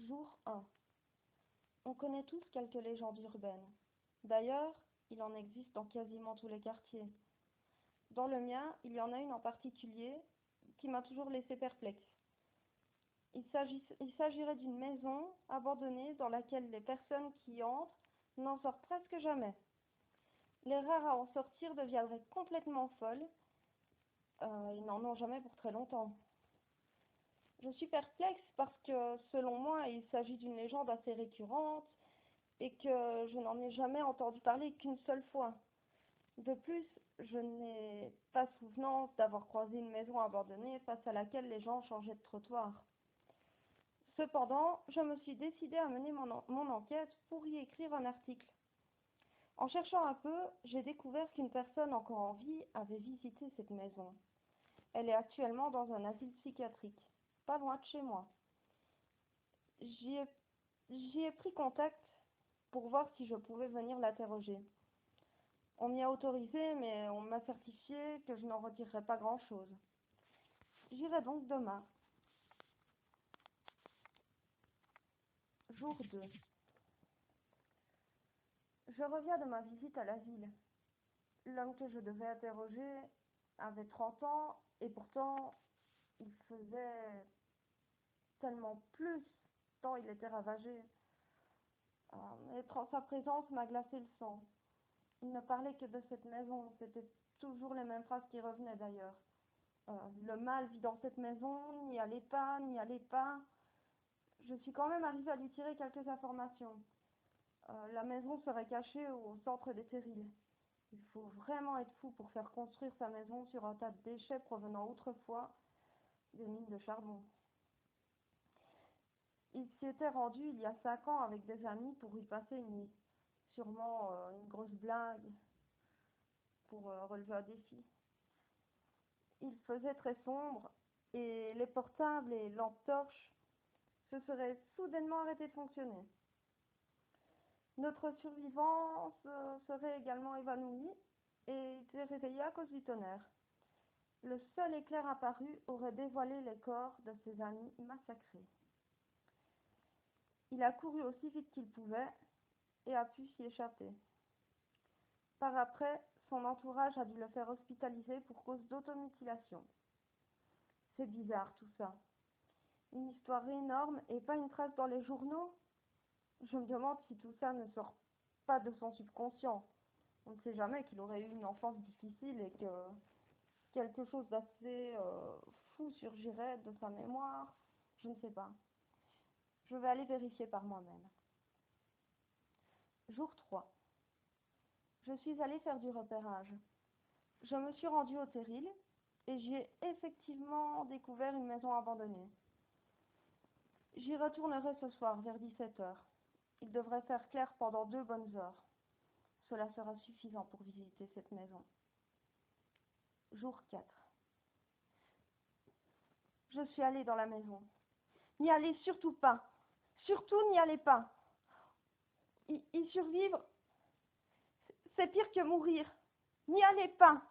Jour 1. On connaît tous quelques légendes urbaines. D'ailleurs, il en existe dans quasiment tous les quartiers. Dans le mien, il y en a une en particulier qui m'a toujours laissé perplexe. Il s'agirait d'une maison abandonnée dans laquelle les personnes qui y entrent n'en sortent presque jamais. Les rares à en sortir deviendraient complètement folles et n'en ont jamais pour très longtemps. Je suis perplexe parce que, selon moi, il s'agit d'une légende assez récurrente et que je n'en ai jamais entendu parler qu'une seule fois. De plus, je n'ai pas souvenance d'avoir croisé une maison abandonnée face à laquelle les gens changeaient de trottoir. Cependant, je me suis décidée à mener mon enquête pour y écrire un article. En cherchant un peu, j'ai découvert qu'une personne encore en vie avait visité cette maison. Elle est actuellement dans un asile psychiatrique, pas loin de chez moi. J'y ai pris contact pour voir si je pouvais venir l'interroger. On m'y a autorisé, mais on m'a certifié que je n'en retirerais pas grand-chose. J'irai donc demain. Jour 2. Je reviens de ma visite à l'asile. L'homme que je devais interroger avait 30 ans et pourtant il faisait tellement plus tant il était ravagé. Être en sa présence m'a glacé le sang. Il ne parlait que de cette maison, c'était toujours les mêmes phrases qui revenaient d'ailleurs. Le mal vit dans cette maison, n'y allez pas, n'y allez pas. Je suis quand même arrivée à lui tirer quelques informations. La maison serait cachée au centre des terrils. Il faut vraiment être fou pour faire construire sa maison sur un tas de déchets provenant autrefois des mines de charbon. Il s'y était rendu il y a 5 ans avec des amis pour y passer une nuit. Sûrement une grosse blague pour relever un défi. Il faisait très sombre et les portables et lampes torches se seraient soudainement arrêtés de fonctionner. Notre survivant serait également évanoui et était réveillé à cause du tonnerre. Le seul éclair apparu aurait dévoilé les corps de ses amis massacrés. Il a couru aussi vite qu'il pouvait et a pu s'y échapper. Par après, son entourage a dû le faire hospitaliser pour cause d'automutilation. C'est bizarre tout ça. Une histoire énorme et pas une trace dans les journaux. Je me demande si tout ça ne sort pas de son subconscient. On ne sait jamais qu'il aurait eu une enfance difficile et que quelque chose d'assez fou surgirait de sa mémoire. Je ne sais pas. Je vais aller vérifier par moi-même. Jour 3. Je suis allée faire du repérage. Je me suis rendue au terril et j'y ai effectivement découvert une maison abandonnée. J'y retournerai ce soir vers 17h. Il devrait faire clair pendant 2 bonnes heures. Cela sera suffisant pour visiter cette maison. Jour 4. Je suis allée dans la maison. N'y allez surtout pas. Surtout n'y allez pas. Y survivre, c'est pire que mourir. N'y allez pas.